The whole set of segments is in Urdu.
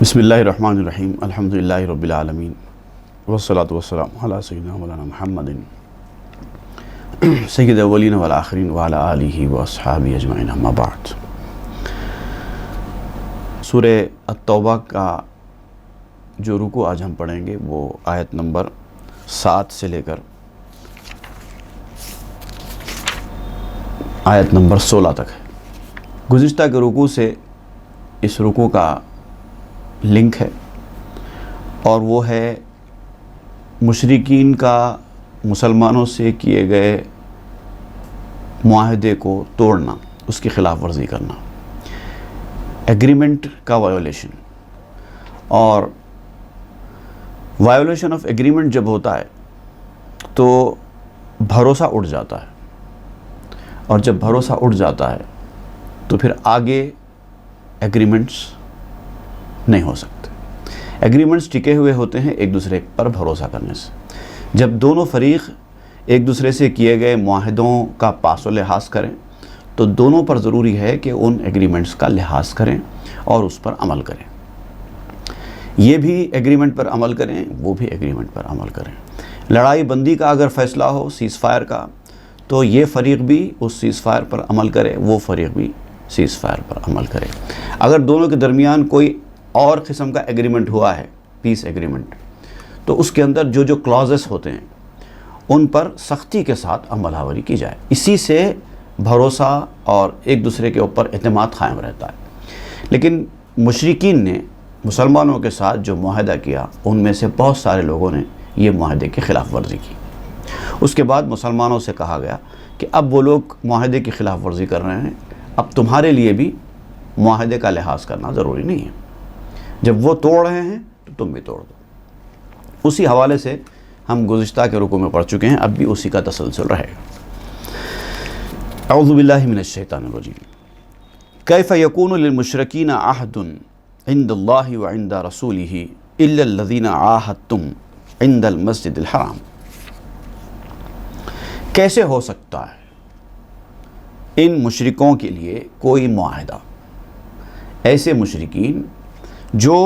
بسم اللہ الرحمن الرحیم الحمدللہ رب العالمین والصلاة والسلام علی سیدنا مولانا محمد سید الاولین والآخرین وعلی آلہ واصحابہ اجمعین اما بعد۔ سورہ التوبہ کا جو رکوع آج ہم پڑھیں گے وہ آیت نمبر 7 سے لے کر آیت نمبر 16 تک ہے۔ گزشتہ کے رکوع سے اس رکوع کا لنک ہے اور وہ ہے مشرکین کا مسلمانوں سے کیے گئے معاہدے کو توڑنا، اس کی خلاف ورزی کرنا، ایگریمنٹ کا وائیولیشن۔ اور وائیولیشن آف ایگریمنٹ جب ہوتا ہے تو بھروسہ اٹھ جاتا ہے، اور جب بھروسہ اٹھ جاتا ہے تو پھر آگے ایگریمنٹس نہیں ہو سکتے۔ ایگریمنٹس ٹکے ہوئے ہوتے ہیں ایک دوسرے پر بھروسہ کرنے سے۔ جب دونوں فریق ایک دوسرے سے کیے گئے معاہدوں کا پاس و لحاظ کریں تو دونوں پر ضروری ہے کہ ان ایگریمنٹس کا لحاظ کریں اور اس پر عمل کریں۔ یہ بھی ایگریمنٹ پر عمل کریں، وہ بھی ایگریمنٹ پر عمل کریں۔ لڑائی بندی کا اگر فیصلہ ہو، سیز فائر کا، تو یہ فریق بھی اس سیز فائر پر عمل کرے، وہ فریق بھی سیز فائر پر عمل کرے۔ اگر دونوں کے درمیان کوئی اور قسم کا ایگریمنٹ ہوا ہے، پیس ایگریمنٹ، تو اس کے اندر جو جو کلازز ہوتے ہیں ان پر سختی کے ساتھ عمل آوری کی جائے۔ اسی سے بھروسہ اور ایک دوسرے کے اوپر اعتماد قائم رہتا ہے۔ لیکن مشرکین نے مسلمانوں کے ساتھ جو معاہدہ کیا، ان میں سے بہت سارے لوگوں نے یہ معاہدے کی خلاف ورزی کی۔ اس کے بعد مسلمانوں سے کہا گیا کہ اب وہ لوگ معاہدے کی خلاف ورزی کر رہے ہیں، اب تمہارے لیے بھی معاہدے کا لحاظ کرنا ضروری نہیں ہے۔ جب وہ توڑ رہے ہیں تو تم بھی توڑ دو۔ اسی حوالے سے ہم گزشتہ کے رکوع میں پڑھ چکے ہیں، اب بھی اسی کا تسلسل رہے گا۔ اعوذ باللہ من الشیطان الرجیم۔ کیف یکون للمشرکین عہد عند اللہ وعند رسولہ الا الذین عاہدتم عند المسجد الحرام۔ کیسے ہو سکتا ہے ان مشرکوں کے لیے کوئی معاہدہ، ایسے مشرکین جو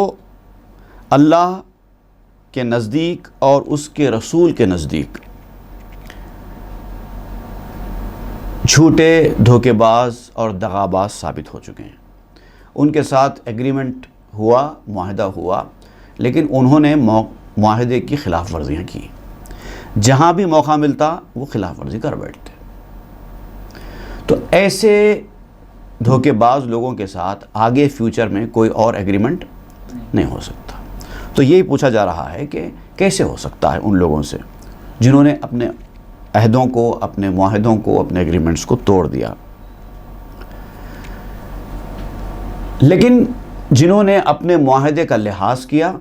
اللہ کے نزدیک اور اس کے رسول کے نزدیک جھوٹے، دھوکے باز اور دغاباز ثابت ہو چکے ہیں۔ ان کے ساتھ ایگریمنٹ ہوا، معاہدہ ہوا، لیکن انہوں نے معاہدے کی خلاف ورزیاں کی۔ جہاں بھی موقع ملتا وہ خلاف ورزی کر بیٹھتے۔ تو ایسے دھوکے باز لوگوں کے ساتھ آگے فیوچر میں کوئی اور ایگریمنٹ نہیں ہو سکتا۔ تو یہی پوچھا جا رہا ہے کہ کیسے ہو سکتا ہے ان لوگوں سے جنہوں نے اپنے عہدوں کو، اپنے معاہدوں کو، اپنے ایگریمنٹس کو توڑ دیا، لیکن جنہوں نے اپنے معاہدے کا لحاظ کیا،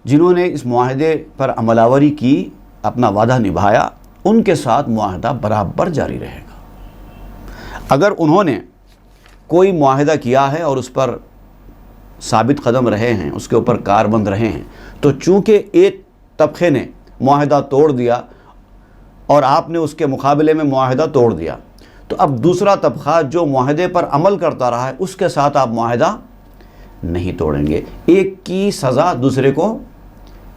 جنہوں نے اس معاہدے پر عمل آوری کی، اپنا وعدہ نبھایا، ان کے ساتھ معاہدہ برابر جاری رہے گا۔ اگر انہوں نے کوئی معاہدہ کیا ہے اور اس پر ثابت قدم رہے ہیں، اس کے اوپر کاربند رہے ہیں، تو چونکہ ایک طبقے نے معاہدہ توڑ دیا اور آپ نے اس کے مقابلے میں معاہدہ توڑ دیا، تو اب دوسرا طبقہ جو معاہدے پر عمل کرتا رہا ہے اس کے ساتھ آپ معاہدہ نہیں توڑیں گے۔ ایک کی سزا دوسرے کو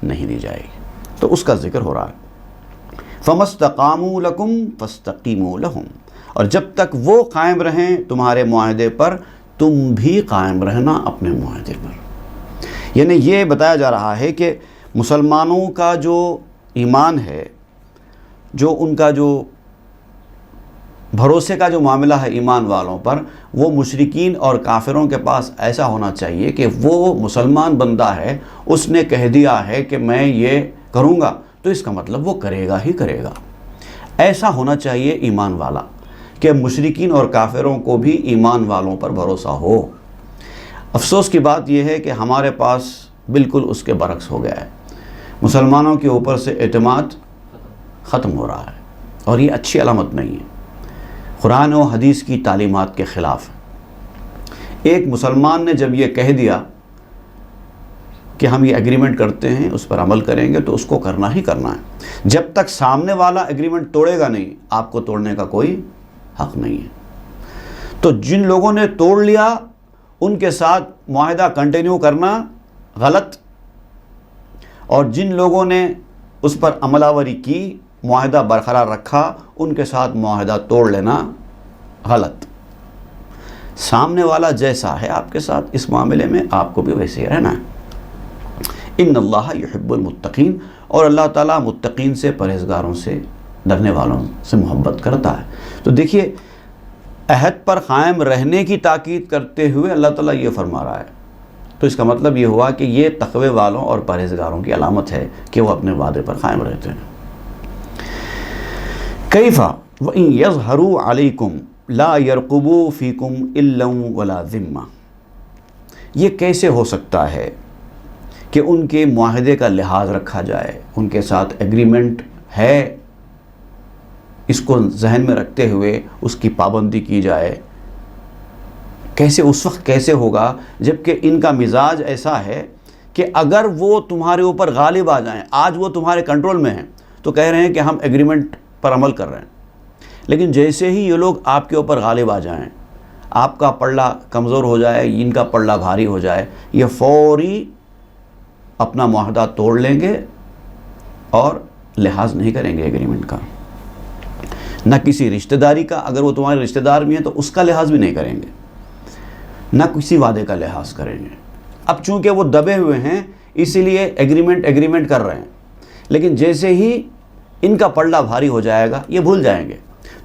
نہیں دی جائے گی۔ تو اس کا ذکر ہو رہا ہے۔ فَمَا اسْتَقَامُوا لَكُمْ فَاسْتَقِيمُوا لَهُمْ۔ اور جب تک وہ قائم رہیں تمہارے معاہدے پر، تم بھی قائم رہنا اپنے معاہدے پر۔ یعنی یہ بتایا جا رہا ہے کہ مسلمانوں کا جو ایمان ہے، جو ان کا جو بھروسے کا جو معاملہ ہے ایمان والوں پر، وہ مشرکین اور کافروں کے پاس ایسا ہونا چاہیے کہ وہ مسلمان بندہ ہے، اس نے کہہ دیا ہے کہ میں یہ کروں گا تو اس کا مطلب وہ کرے گا ہی کرے گا۔ ایسا ہونا چاہیے ایمان والا، کہ مشرکین اور کافروں کو بھی ایمان والوں پر بھروسہ ہو۔ افسوس کی بات یہ ہے کہ ہمارے پاس بالکل اس کے برعکس ہو گیا ہے۔ مسلمانوں کے اوپر سے اعتماد ختم ہو رہا ہے، اور یہ اچھی علامت نہیں ہے، قرآن و حدیث کی تعلیمات کے خلاف ہے۔ ایک مسلمان نے جب یہ کہہ دیا کہ ہم یہ ایگریمنٹ کرتے ہیں، اس پر عمل کریں گے، تو اس کو کرنا ہی کرنا ہے۔ جب تک سامنے والا ایگریمنٹ توڑے گا نہیں، آپ کو توڑنے کا کوئی حق نہیں ہے۔ تو جن لوگوں نے توڑ لیا ان کے ساتھ معاہدہ کنٹینیو کرنا غلط، اور جن لوگوں نے اس پر عمل آوری کی، معاہدہ برقرار رکھا، ان کے ساتھ معاہدہ توڑ لینا غلط۔ سامنے والا جیسا ہے آپ کے ساتھ اس معاملے میں، آپ کو بھی ویسے ہی رہنا ہے۔ ان اللہ یحب المتقین، اور اللہ تعالیٰ متقین سے، پرہیزگاروں سے، ڈرنے والوں سے محبت کرتا ہے۔ تو دیکھیے، عہد پر قائم رہنے کی تاکید کرتے ہوئے اللہ تعالیٰ یہ فرما رہا ہے، تو اس کا مطلب یہ ہوا کہ یہ تقوی والوں اور پرہیزگاروں کی علامت ہے کہ وہ اپنے وعدے پر قائم رہتے ہیں۔ کیف وَإِن يَظْهَرُوا عَلَيْكُمْ لَا يَرْقُبُوا فِيكُمْ إِلًّا وَلَا ذِمَّةً، یہ کیسے ہو سکتا ہے کہ ان کے معاہدے کا لحاظ رکھا جائے، ان کے ساتھ ایگریمنٹ ہے، اس کو ذہن میں رکھتے ہوئے اس کی پابندی کی جائے؟ کیسے اس وقت کیسے ہوگا جبکہ ان کا مزاج ایسا ہے کہ اگر وہ تمہارے اوپر غالب آ جائیں، آج وہ تمہارے کنٹرول میں ہیں تو کہہ رہے ہیں کہ ہم ایگریمنٹ پر عمل کر رہے ہیں، لیکن جیسے ہی یہ لوگ آپ کے اوپر غالب آ جائیں، آپ کا پلڑا کمزور ہو جائے، ان کا پلڑا بھاری ہو جائے، یہ فوری اپنا معاہدہ توڑ لیں گے اور لحاظ نہیں کریں گے ایگریمنٹ کا، نہ کسی رشتہ داری کا، اگر وہ تمہارے رشتہ دار بھی ہیں تو اس کا لحاظ بھی نہیں کریں گے، نہ کسی وعدے کا لحاظ کریں گے۔ اب چونکہ وہ دبے ہوئے ہیں اسی لیے ایگریمنٹ کر رہے ہیں، لیکن جیسے ہی ان کا پلڑا بھاری ہو جائے گا یہ بھول جائیں گے۔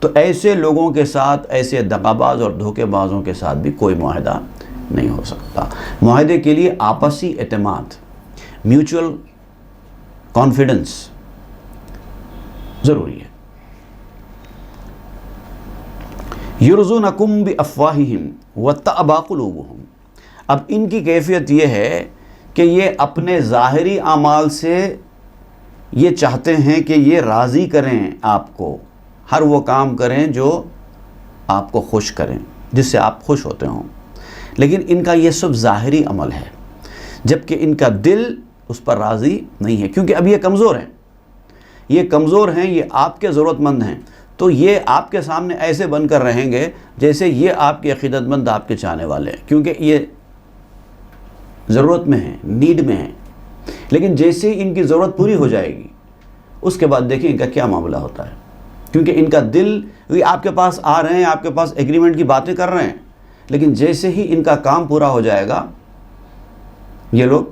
تو ایسے لوگوں کے ساتھ، ایسے دغاباز اور دھوکے بازوں کے ساتھ بھی کوئی معاہدہ نہیں ہو سکتا۔ معاہدے کے لیے آپسی اعتماد، میوچول کانفیڈنس ضروری ہے۔ یرضونکم بافواہہم وتأبی قلوبہم، اب ان کی کیفیت یہ ہے کہ یہ اپنے ظاہری اعمال سے یہ چاہتے ہیں کہ یہ راضی کریں آپ کو، ہر وہ کام کریں جو آپ کو خوش کریں، جس سے آپ خوش ہوتے ہوں، لیکن ان کا یہ سب ظاہری عمل ہے، جبکہ ان کا دل اس پر راضی نہیں ہے، کیونکہ اب یہ کمزور ہیں، یہ آپ کے ضرورت مند ہیں، تو یہ آپ کے سامنے ایسے بن کر رہیں گے جیسے یہ آپ کے عقیدت مند، آپ کے چاہنے والے ہیں، کیونکہ یہ ضرورت میں ہیں، نیڈ میں ہیں، لیکن جیسے ہی ان کی ضرورت پوری ہو جائے گی اس کے بعد دیکھیں ان کا کیا معاملہ ہوتا ہے، کیونکہ ان کا دل آپ کے پاس آ رہے ہیں، آپ کے پاس ایگریمنٹ کی باتیں کر رہے ہیں، لیکن جیسے ہی ان کا کام پورا ہو جائے گا یہ لوگ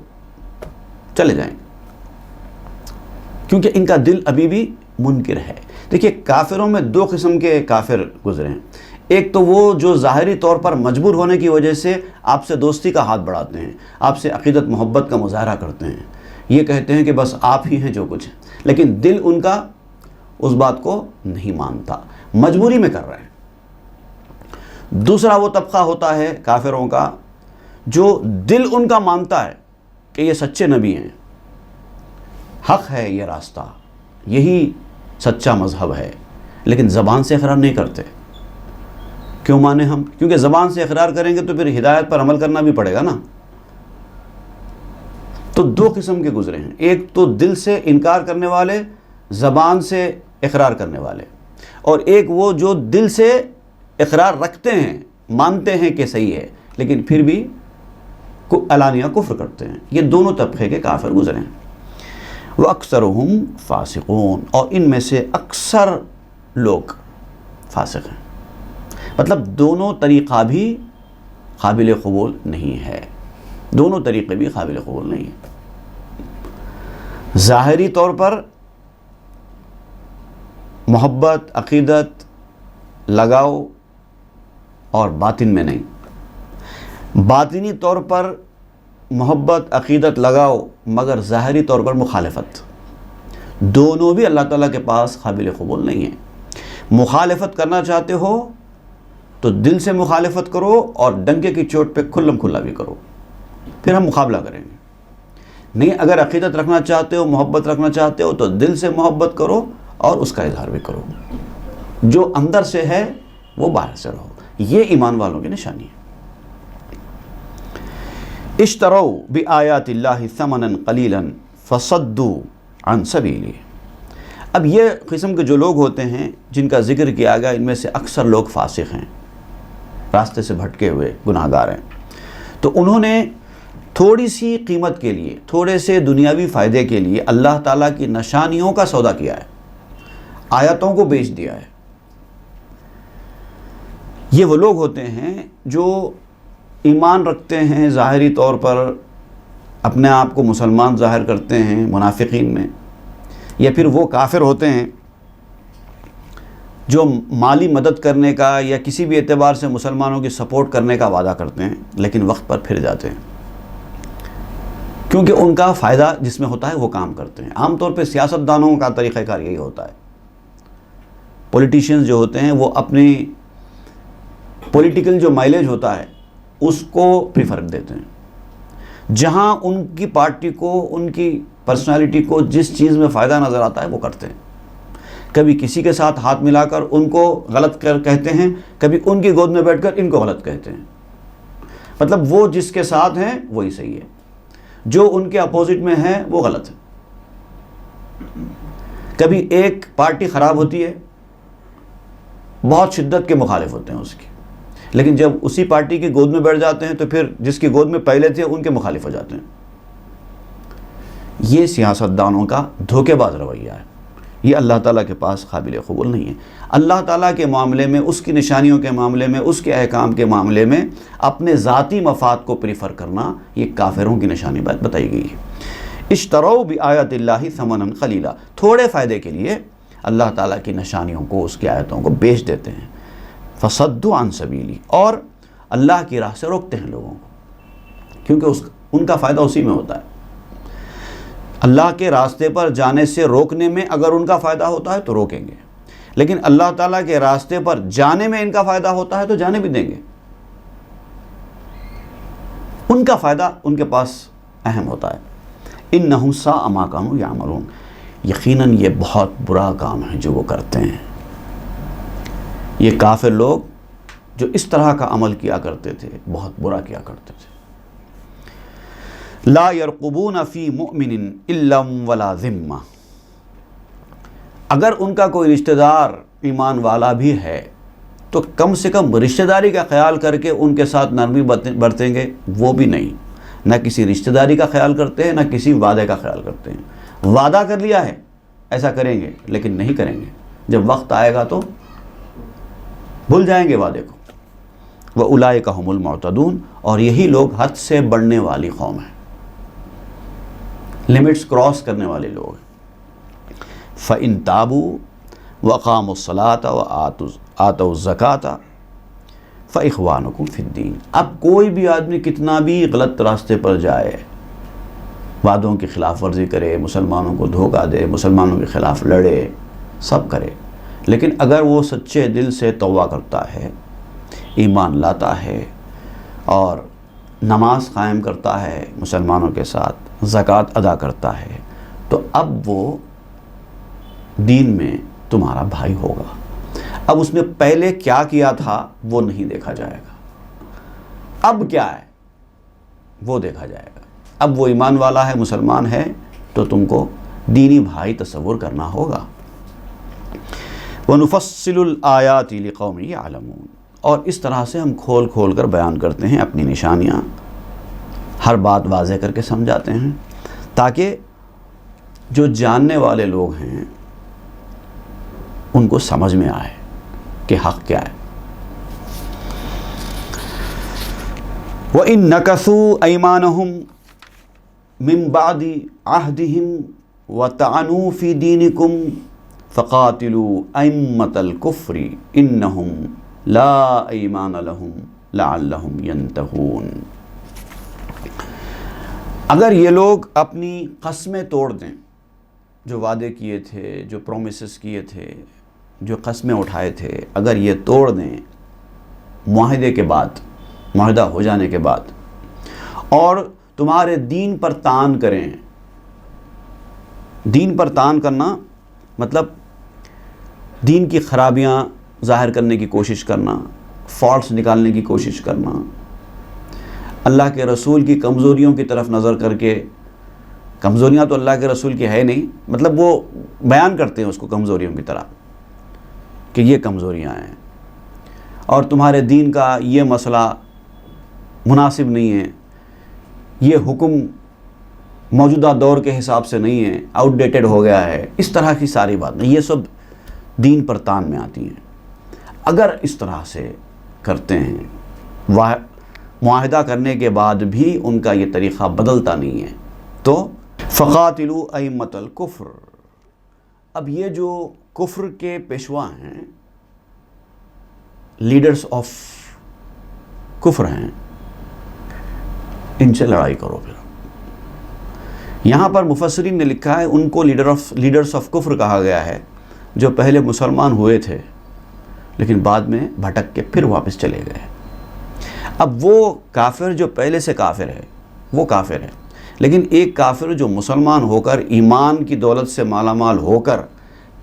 چلے جائیں گے، کیونکہ ان کا دل ابھی بھی منکر ہے۔ دیکھیے، کافروں میں دو قسم کے کافر گزرے ہیں، ایک تو وہ جو ظاہری طور پر مجبور ہونے کی وجہ سے آپ سے دوستی کا ہاتھ بڑھاتے ہیں، آپ سے عقیدت محبت کا مظاہرہ کرتے ہیں، یہ کہتے ہیں کہ بس آپ ہی ہیں جو کچھ ہیں، لیکن دل ان کا اس بات کو نہیں مانتا، مجبوری میں کر رہے ہیں۔ دوسرا وہ طبقہ ہوتا ہے کافروں کا جو دل ان کا مانتا ہے کہ یہ سچے نبی ہیں، حق ہے یہ راستہ، یہی سچا مذہب ہے، لیکن زبان سے اقرار نہیں کرتے۔ کیوں مانے ہم؟ کیونکہ زبان سے اقرار کریں گے تو پھر ہدایت پر عمل کرنا بھی پڑے گا نا۔ تو دو قسم کے گزرے ہیں، ایک تو دل سے انکار کرنے والے، زبان سے اقرار کرنے والے، اور ایک وہ جو دل سے اقرار رکھتے ہیں، مانتے ہیں کہ صحیح ہے، لیکن پھر بھی علانیہ کفر کرتے ہیں۔ یہ دونوں طبقے کے کافر گزرے ہیں۔ وَأَكْثَرُهُمْ فَاسِقُونَ، اور ان میں سے اکثر لوگ فاسق ہیں، مطلب دونوں طریقہ بھی قابل قبول نہیں ہے، دونوں طریقے بھی قابل قبول نہیں ہیں۔ ظاہری طور پر محبت، عقیدت، لگاؤ، اور باطن میں نہیں، باطنی طور پر محبت، عقیدت، لگاؤ، مگر ظاہری طور پر مخالفت، دونوں بھی اللہ تعالیٰ کے پاس قابل قبول نہیں ہیں۔ مخالفت کرنا چاہتے ہو تو دل سے مخالفت کرو اور ڈنکے کی چوٹ پہ کھلم کھلا بھی کرو، پھر ہم مقابلہ کریں گے۔ نہیں، اگر عقیدت رکھنا چاہتے ہو، محبت رکھنا چاہتے ہو تو دل سے محبت کرو اور اس کا اظہار بھی کرو، جو اندر سے ہے وہ باہر سے رہو، یہ ایمان والوں کی نشانی ہے۔ اشتروا بآیات اللہ ثمنا قلیلا فصدوا عن سبیلہ، اب یہ قسم کے جو لوگ ہوتے ہیں جن کا ذکر کیا گیا، ان میں سے اکثر لوگ فاسق ہیں، راستے سے بھٹکے ہوئے گناہگار ہیں۔ تو انہوں نے تھوڑی سی قیمت کے لیے، تھوڑے سے دنیاوی فائدے کے لیے اللہ تعالیٰ کی نشانیوں کا سودا کیا ہے، آیتوں کو بیچ دیا ہے۔ یہ وہ لوگ ہوتے ہیں جو ایمان رکھتے ہیں، ظاہری طور پر اپنے آپ کو مسلمان ظاہر کرتے ہیں منافقین میں، یا پھر وہ کافر ہوتے ہیں جو مالی مدد کرنے کا یا کسی بھی اعتبار سے مسلمانوں کی سپورٹ کرنے کا وعدہ کرتے ہیں، لیکن وقت پر پھر جاتے ہیں، کیونکہ ان کا فائدہ جس میں ہوتا ہے وہ کام کرتے ہیں۔ عام طور پہ سیاست دانوں کا طریقہ کار یہی ہوتا ہے، پولیٹیشینز جو ہوتے ہیں وہ اپنی پولیٹیکل جو مائلیج ہوتا ہے اس کو پریفر دیتے ہیں، جہاں ان کی پارٹی کو، ان کی پرسنالٹی کو جس چیز میں فائدہ نظر آتا ہے وہ کرتے ہیں۔ کبھی کسی کے ساتھ ہاتھ ملا کر ان کو غلط کہتے ہیں، کبھی ان کی گود میں بیٹھ کر ان کو غلط کہتے ہیں، مطلب وہ جس کے ساتھ ہیں وہی صحیح ہے، جو ان کے اپوزٹ میں ہے وہ غلط ہے۔ کبھی ایک پارٹی خراب ہوتی ہے، بہت شدت کے مخالف ہوتے ہیں اس کی، لیکن جب اسی پارٹی کی گود میں بیٹھ جاتے ہیں تو پھر جس کی گود میں پہلے تھے ان کے مخالف ہو جاتے ہیں۔ یہ سیاست دانوں کا دھوکے باز رویہ ہے، یہ اللہ تعالیٰ کے پاس قابل قبول نہیں ہے۔ اللہ تعالیٰ کے معاملے میں، اس کی نشانیوں کے معاملے میں، اس کے احکام کے معاملے میں اپنے ذاتی مفاد کو پریفر کرنا یہ کافروں کی نشانی بات بتائی گئی ہے۔ اشتروا بآیات اللہ ثمنا قلیلا، تھوڑے فائدے کے لیے اللہ تعالیٰ کی نشانیوں کو، اس کی آیتوں کو بیچ دیتے ہیں۔ فصدوا عن سبیلی، اور اللہ کی راہ سے روکتے ہیں لوگوں کو، کیونکہ ان کا فائدہ اسی میں ہوتا ہے۔ اللہ کے راستے پر جانے سے روکنے میں اگر ان کا فائدہ ہوتا ہے تو روکیں گے، لیکن اللہ تعالیٰ کے راستے پر جانے میں ان کا فائدہ ہوتا ہے تو جانے بھی دیں گے۔ ان کا فائدہ ان کے پاس اہم ہوتا ہے۔ انہم ساء ما کانوا یعملون، یقیناً یہ بہت برا کام ہے جو وہ کرتے ہیں۔ یہ کافر لوگ جو اس طرح کا عمل کیا کرتے تھے بہت برا کیا کرتے تھے۔ لا يرقبون فی مؤمن الا ولا ذمہ، اگر ان کا کوئی رشتہ دار ایمان والا بھی ہے تو کم سے کم رشتہ داری کا خیال کر کے ان کے ساتھ نرمی برتیں گے، وہ بھی نہیں، نہ کسی رشتہ داری کا خیال کرتے ہیں، نہ کسی وعدے کا خیال کرتے ہیں۔ وعدہ کر لیا ہے ایسا کریں گے، لیکن نہیں کریں گے، جب وقت آئے گا تو بھول جائیں گے وعدے کو۔ وَأُولَئِكَ هُمُ الْمُعْتَدُونَ، اور یہی لوگ حد سے بڑھنے والی قوم ہیں، لمٹس کراس کرنے والے لوگ ہیں۔ فَإِن تَابُوا وَأَقَامُوا الصَّلَاةَ وَآتَوُا الزَّكَاةَ فَإِخْوَانُكُمْ فِي الدِّينِ، اب کوئی بھی آدمی کتنا بھی غلط راستے پر جائے، وعدوں کی خلاف ورزی کرے، مسلمانوں کو دھوکہ دے، مسلمانوں کے خلاف لڑے، سب کرے، لیکن اگر وہ سچے دل سے توبہ کرتا ہے، ایمان لاتا ہے اور نماز قائم کرتا ہے مسلمانوں کے ساتھ، زکوٰۃ ادا کرتا ہے، تو اب وہ دین میں تمہارا بھائی ہوگا۔ اب اس نے پہلے کیا کیا تھا وہ نہیں دیکھا جائے گا، اب کیا ہے وہ دیکھا جائے گا۔ اب وہ ایمان والا ہے، مسلمان ہے، تو تم کو دینی بھائی تصور کرنا ہوگا۔ وَنُفَصِّلُ الْآيَاتِ لِقَوْمٍ يَعْلَمُونَ، اور اس طرح سے ہم کھول کھول کر بیان کرتے ہیں اپنی نشانیاں، ہر بات واضح کر کے سمجھاتے ہیں، تاکہ جو جاننے والے لوگ ہیں ان کو سمجھ میں آئے کہ حق کیا ہے۔ وَإِن نَكَثُوا أَيْمَانَهُمْ مِن بَعْدِ عَهْدِهِمْ وَطَعَنُوا فِي دِينِكُمْ فَقَاتِلُوا أَئِمَّةَ الْكُفْرِ إِنَّهُمْ لَا أَيْمَانَ لَهُمْ لَعَلَّهُمْ يَنْتَهُونَ، اگر یہ لوگ اپنی قسمیں توڑ دیں، جو وعدے کیے تھے، جو پرومسز کیے تھے، جو قسمیں اٹھائے تھے، اگر یہ توڑ دیں معاہدے کے بعد، معاہدہ ہو جانے کے بعد، اور تمہارے دین پر طعن کریں، دین پر طعن کرنا مطلب دین کی خرابیاں ظاہر کرنے کی کوشش کرنا، فالٹس نکالنے کی کوشش کرنا، اللہ کے رسول کی کمزوریوں کی طرف نظر کر کے، کمزوریاں تو اللہ کے رسول کی ہے نہیں، مطلب وہ بیان کرتے ہیں اس کو کمزوریوں کی طرح کہ یہ کمزوریاں ہیں، اور تمہارے دین کا یہ مسئلہ مناسب نہیں ہے، یہ حکم موجودہ دور کے حساب سے نہیں ہے، آؤٹ ڈیٹڈ ہو گیا ہے، اس طرح کی ساری باتیں یہ سب دین پر تان میں آتی ہیں۔ اگر اس طرح سے کرتے ہیں، معاہدہ کرنے کے بعد بھی ان کا یہ طریقہ بدلتا نہیں ہے، تو فقاتلوا ائمۃ الکفر، اب یہ جو کفر کے پیشوا ہیں، لیڈرز آف کفر ہیں، ان سے لڑائی کرو۔ پھر یہاں پر مفسرین نے لکھا ہے ان کو لیڈرز آف کفر کہا گیا ہے جو پہلے مسلمان ہوئے تھے لیکن بعد میں بھٹک کے پھر واپس چلے گئے۔ اب وہ کافر جو پہلے سے کافر ہے وہ کافر ہے، لیکن ایک کافر جو مسلمان ہو کر ایمان کی دولت سے مالا مال ہو کر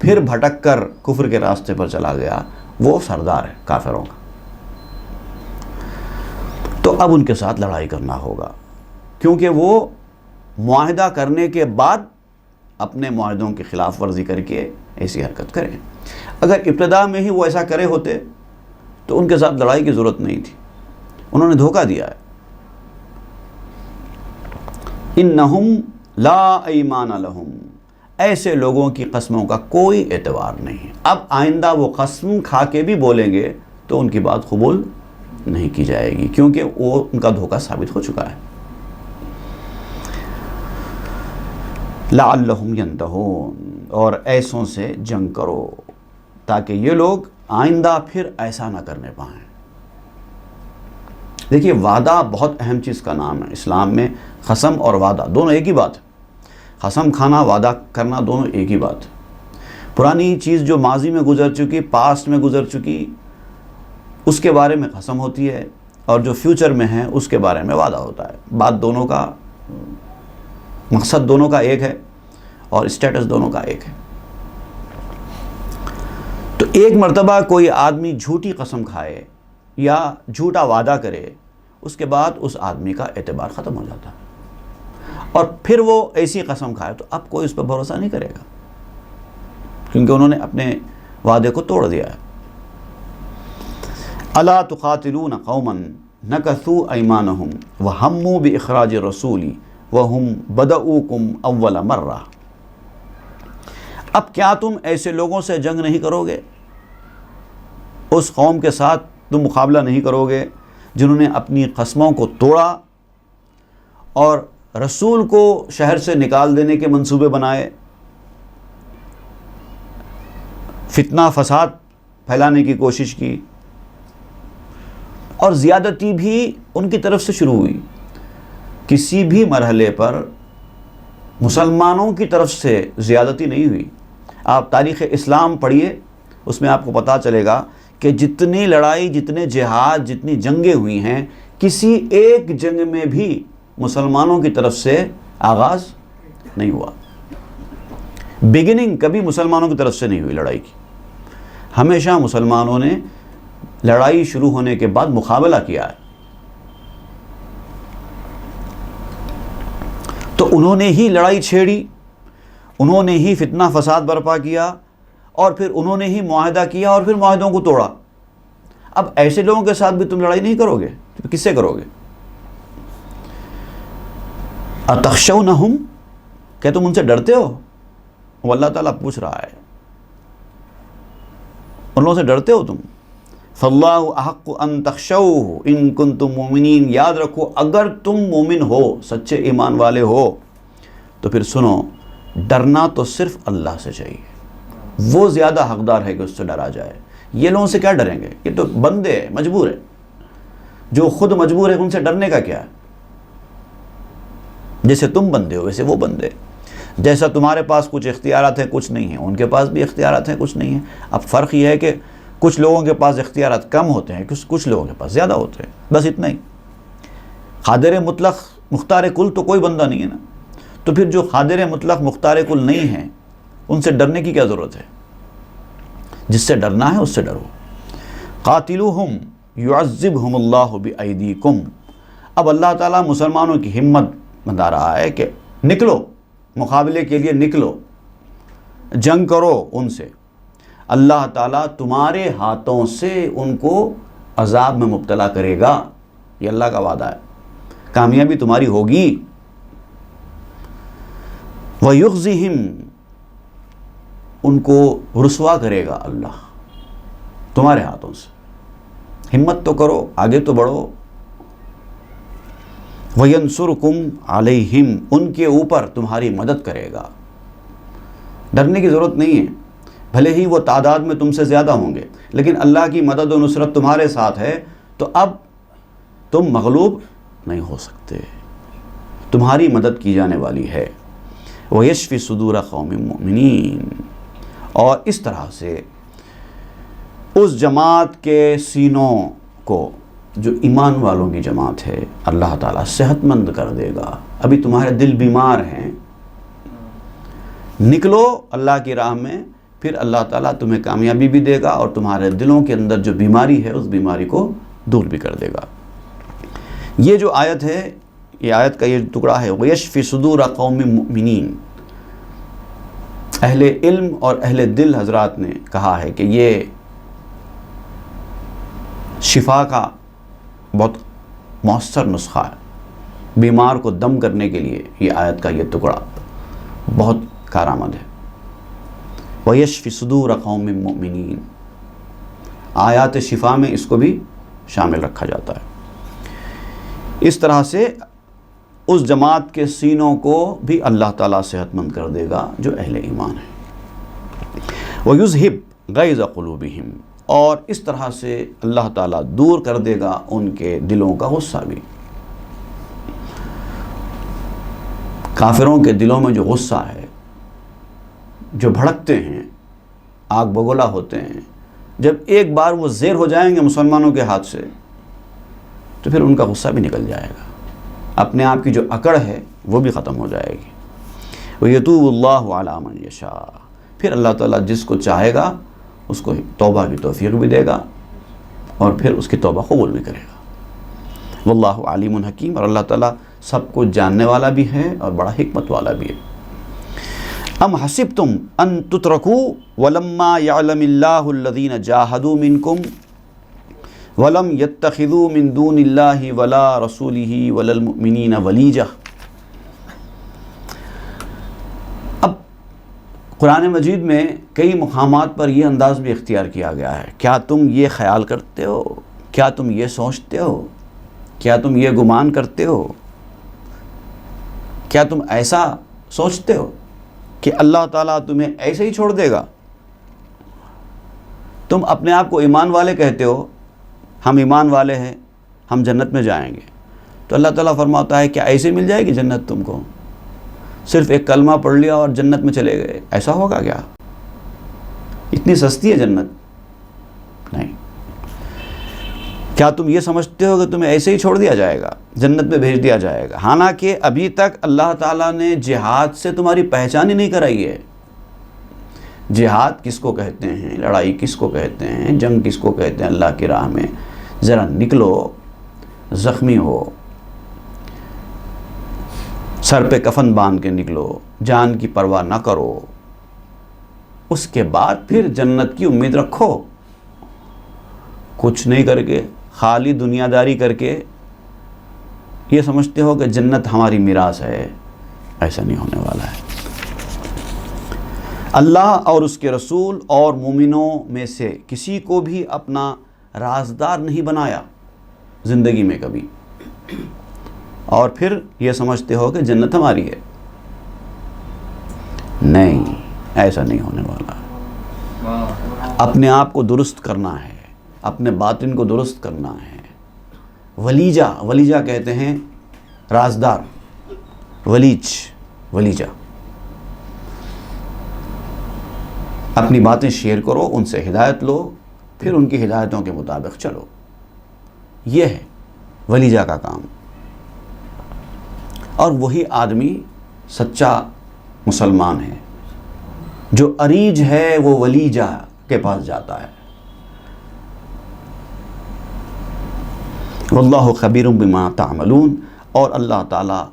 پھر بھٹک کر کفر کے راستے پر چلا گیا، وہ سردار ہے کافروں کا۔ تو اب ان کے ساتھ لڑائی کرنا ہوگا، کیونکہ وہ معاہدہ کرنے کے بعد اپنے معاہدوں کی خلاف ورزی کر کے ایسی حرکت کریں۔ اگر ابتدا میں ہی وہ ایسا کرے ہوتے تو ان کے ساتھ لڑائی کی ضرورت نہیں تھی، انہوں نے دھوکہ دیا ہے۔ انہم لا ایمان لہم، ایسے لوگوں کی قسموں کا کوئی اعتبار نہیں۔ اب آئندہ وہ قسم کھا کے بھی بولیں گے تو ان کی بات قبول نہیں کی جائے گی، کیونکہ وہ ان کا دھوکہ ثابت ہو چکا ہے۔ لعلہم ینتہون، اور ایسوں سے جنگ کرو تاکہ یہ لوگ آئندہ پھر ایسا نہ کرنے پائیں۔ دیکھیے، وعدہ بہت اہم چیز کا نام ہے اسلام میں۔ قسم اور وعدہ دونوں ایک ہی بات ہے، قسم کھانا، وعدہ کرنا، دونوں ایک ہی بات ہے۔ پرانی چیز جو ماضی میں گزر چکی، پاسٹ میں گزر چکی، اس کے بارے میں قسم ہوتی ہے، اور جو فیوچر میں ہے اس کے بارے میں وعدہ ہوتا ہے۔ بات دونوں کا، مقصد دونوں کا ایک ہے اور اسٹیٹس دونوں کا ایک ہے۔ تو ایک مرتبہ کوئی آدمی جھوٹی قسم کھائے یا جھوٹا وعدہ کرے، اس کے بعد اس آدمی کا اعتبار ختم ہو جاتا ہے، اور پھر وہ ایسی قسم کھائے تو اب کوئی اس پر بھروسہ نہیں کرے گا، کیونکہ انہوں نے اپنے وعدے کو توڑ دیا ہے۔ الا تقاتلون قوما نکثوا ایمانہم وہموا باخراج الرسول وہم بدؤوکم اول مرہ، اب کیا تم ایسے لوگوں سے جنگ نہیں کرو گے، اس قوم کے ساتھ تم مقابلہ نہیں کرو گے جنہوں نے اپنی قسموں کو توڑا اور رسول کو شہر سے نکال دینے کے منصوبے بنائے، فتنہ فساد پھیلانے کی کوشش کی، اور زیادتی بھی ان کی طرف سے شروع ہوئی۔ کسی بھی مرحلے پر مسلمانوں کی طرف سے زیادتی نہیں ہوئی۔ آپ تاریخ اسلام پڑھیے، اس میں آپ کو پتہ چلے گا کہ جتنی لڑائی، جتنے جہاد، جتنی جنگیں ہوئی ہیں، کسی ایک جنگ میں بھی مسلمانوں کی طرف سے آغاز نہیں ہوا۔ بگننگ کبھی مسلمانوں کی طرف سے نہیں ہوئی لڑائی کی، ہمیشہ مسلمانوں نے لڑائی شروع ہونے کے بعد مقابلہ کیا ہے۔ تو انہوں نے ہی لڑائی چھیڑی، انہوں نے ہی فتنہ فساد برپا کیا، اور پھر انہوں نے ہی معاہدہ کیا اور پھر معاہدوں کو توڑا۔ اب ایسے لوگوں کے ساتھ بھی تم لڑائی نہیں کرو گے تو کس سے کرو گے؟ اتخشونہم، کہ تم ان سے ڈرتے ہو؟ وہ اللہ تعالیٰ پوچھ رہا ہے، ان لوگوں سے ڈرتے ہو تم؟ فاللہ احق ان تخشوہ ان کنتم مومنین، یاد رکھو اگر تم مومن ہو، سچے ایمان والے ہو، تو پھر سنو، ڈرنا تو صرف اللہ سے چاہیے، وہ زیادہ حقدار ہے کہ اس سے ڈرا جائے۔ یہ لوگوں سے کیا ڈریں گے؟ یہ تو بندے ہیں، مجبور ہے، جو خود مجبور ہے ان سے ڈرنے کا کیا ہے؟ جیسے تم بندے ہو ویسے وہ بندے، جیسا تمہارے پاس کچھ اختیارات ہیں کچھ نہیں ہیں، ان کے پاس بھی اختیارات ہیں کچھ نہیں ہیں۔ اب فرق یہ ہے کہ کچھ لوگوں کے پاس اختیارات کم ہوتے ہیں، کچھ لوگوں کے پاس زیادہ ہوتے ہیں، بس اتنا ہی۔ قادر مطلق مختار کل تو کوئی بندہ نہیں ہے نا، تو پھر جو قادر مطلق مختار کل نہیں ہیں ان سے ڈرنے کی کیا ضرورت ہے؟ جس سے ڈرنا ہے اس سے ڈرو۔ قاتلوہم یعذبہم اللہ بایدیکم، اب اللہ تعالیٰ مسلمانوں کی ہمت بتا رہا ہے کہ نکلو، مقابلے کے لیے نکلو، جنگ کرو ان سے، اللہ تعالیٰ تمہارے ہاتھوں سے ان کو عذاب میں مبتلا کرے گا۔ یہ اللہ کا وعدہ ہے، کامیابی تمہاری ہوگی۔ وَيُخْزِهِمْ، ان کو رسوا کرے گا اللہ تمہارے ہاتھوں سے، ہمت تو کرو، آگے تو بڑھو۔ وَيَنْصُرْكُمْ عَلَيْهِمْ، ان کے اوپر تمہاری مدد کرے گا۔ ڈرنے کی ضرورت نہیں ہے، بھلے ہی وہ تعداد میں تم سے زیادہ ہوں گے، لیکن اللہ کی مدد و نصرت تمہارے ساتھ ہے، تو اب تم مغلوب نہیں ہو سکتے، تمہاری مدد کی جانے والی ہے۔ وَيَشْفِ صُدُورَ قَوْمٍ مُؤْمِنِينَ، اور اس طرح سے اس جماعت کے سینوں کو، جو ایمان والوں کی جماعت ہے، اللہ تعالیٰ صحت مند کر دے گا۔ ابھی تمہارے دل بیمار ہیں، نکلو اللہ کی راہ میں، پھر اللہ تعالیٰ تمہیں کامیابی بھی دے گا اور تمہارے دلوں کے اندر جو بیماری ہے اس بیماری کو دور بھی کر دے گا۔ یہ جو آیت ہے، یہ آیت کا یہ ٹکڑا ہے وَيَشْفِ صُدُورَ قَوْمٍ مُؤْمِنِينَ، اہل علم اور اہل دل حضرات نے کہا ہے کہ یہ شفا کا بہت مؤثر نسخہ ہے، بیمار کو دم کرنے کے لیے یہ آیت کا یہ ٹکڑا بہت کارآمد ہے۔ وَيَشْفِ صُدُورَ قَوْمٍ مُؤْمِنِينَ، آیات شفا میں اس کو بھی شامل رکھا جاتا ہے۔ اس طرح سے اس جماعت کے سینوں کو بھی اللہ تعالیٰ صحت مند کر دے گا جو اہل ایمان ہیں۔ وَيُذْهِبْ غَيْظَ قُلُوبِهِمْ، اور اس طرح سے اللہ تعالیٰ دور کر دے گا ان کے دلوں کا غصہ بھی۔ کافروں کے دلوں میں جو غصہ ہے، جو بھڑکتے ہیں، آگ بگولا ہوتے ہیں، جب ایک بار وہ زیر ہو جائیں گے مسلمانوں کے ہاتھ سے تو پھر ان کا غصہ بھی نکل جائے گا، اپنے آپ کی جو اکڑ ہے وہ بھی ختم ہو جائے گی۔ وَيَتُوبُ اللَّهُ عَلَى مَنْ يَشَاءُ، پھر اللہ تعالیٰ جس کو چاہے گا اس کو توبہ کی توفیق بھی دے گا اور پھر اس کی توبہ قبول بھی کرے گا۔ واللہ علیم حکیم، اور اللہ تعالیٰ سب کو جاننے والا بھی ہے اور بڑا حکمت والا بھی ہے۔ ام حسبتم ان تترکوا ولما یعلم اللہ الذین جاہدوا منکم ولم یتخذوا من دون اللہ ولا رسولہ ولا المؤمنین ولیجہ۔ اب قرآن مجید میں کئی مقامات پر یہ انداز بھی اختیار کیا گیا ہے، کیا تم یہ خیال کرتے ہو، کیا تم یہ سوچتے ہو، کیا تم یہ گمان کرتے ہو، کیا تم ایسا سوچتے ہو کہ اللہ تعالیٰ تمہیں ایسے ہی چھوڑ دے گا؟ تم اپنے آپ کو ایمان والے کہتے ہو، ہم ایمان والے ہیں، ہم جنت میں جائیں گے، تو اللہ تعالیٰ فرماتا ہے کیا ایسے مل جائے گی جنت تم کو؟ صرف ایک کلمہ پڑھ لیا اور جنت میں چلے گئے، ایسا ہوگا کیا؟ اتنی سستی ہے جنت؟ نہیں۔ کیا تم یہ سمجھتے ہو کہ تمہیں ایسے ہی چھوڑ دیا جائے گا، جنت میں بھیج دیا جائے گا؟ حالانکہ ابھی تک اللہ تعالیٰ نے جہاد سے تمہاری پہچان ہی نہیں کرائی ہے۔ جہاد کس کو کہتے ہیں، لڑائی کس کو کہتے ہیں، جنگ کس کو کہتے ہیں؟ اللہ کی راہ میں ذرا نکلو، زخمی ہو، سر پہ کفن باندھ کے نکلو، جان کی پرواہ نہ کرو، اس کے بعد پھر جنت کی امید رکھو۔ کچھ نہیں کر کے، خالی دنیا داری کر کے یہ سمجھتے ہو کہ جنت ہماری میراث ہے، ایسا نہیں ہونے والا ہے۔ اللہ اور اس کے رسول اور مومنوں میں سے کسی کو بھی اپنا رازدار نہیں بنایا زندگی میں کبھی، اور پھر یہ سمجھتے ہو کہ جنت ہماری ہے۔ نہیں، ایسا نہیں ہونے والا۔ اپنے آپ کو درست کرنا ہے، اپنے باطن کو درست کرنا ہے۔ ولیجہ کہتے ہیں رازدار، ولیجہ۔ اپنی باتیں شیئر کرو، ان سے ہدایت لو، پھر ان کی ہدایتوں کے مطابق چلو۔ یہ ہے ولیجہ کا کام، اور وہی آدمی سچا مسلمان ہے۔ جو اریج ہے وہ ولیجہ کے پاس جاتا ہے۔ واللہ خبیر بما تعملون، اور اللہ تعالیٰ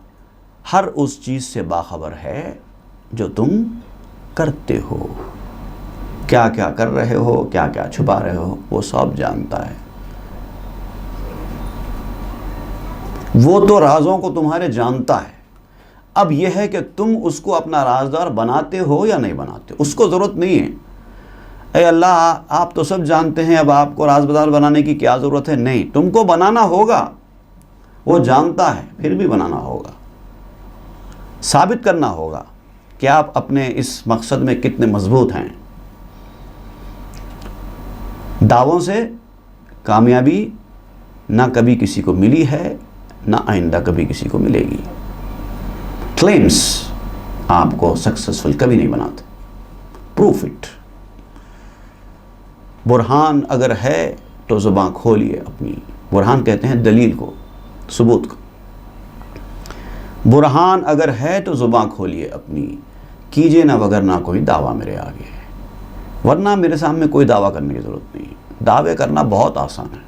ہر اس چیز سے باخبر ہے جو تم کرتے ہو، کیا کیا کر رہے ہو، کیا کیا چھپا رہے ہو، وہ سب جانتا ہے۔ وہ تو رازوں کو تمہارے جانتا ہے، اب یہ ہے کہ تم اس کو اپنا رازدار بناتے ہو یا نہیں بناتے. اس کو ضرورت نہیں ہے، اے اللہ آپ تو سب جانتے ہیں، اب آپ کو رازدار بنانے کی کیا ضرورت ہے. نہیں، تم کو بنانا ہوگا، وہ جانتا ہے پھر بھی بنانا ہوگا. ثابت کرنا ہوگا کہ آپ اپنے اس مقصد میں کتنے مضبوط ہیں. دعووں سے کامیابی نہ کبھی کسی کو ملی ہے، نہ آئندہ کبھی کسی کو ملے گی. کلیمز آپ کو سکسسفل کبھی نہیں بناتے. Proof it. برہان اگر ہے تو زبان کھولیے اپنی. برہان کہتے ہیں دلیل کو، ثبوت کو. برہان اگر ہے تو زبان کھولیے اپنی، کیجئے نہ وگرنہ کوئی دعویٰ میرے آگے. ورنہ میرے سامنے کوئی دعویٰ کرنے کی ضرورت نہیں. دعوے کرنا بہت آسان ہے.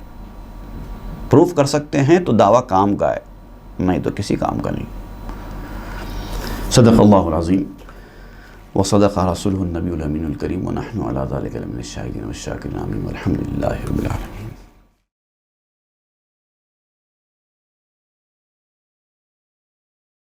پروف کر سکتے ہیں تو دعویٰ کام کا ہے، نہیں تو کسی کام کا نہیں. صدق اللہ العظیم وصدق رسولہ النبی الامین الکریم ونحن علی ذلک لمن الشاہدین والشاکرین. آمین والحمد للہ رب العالمین.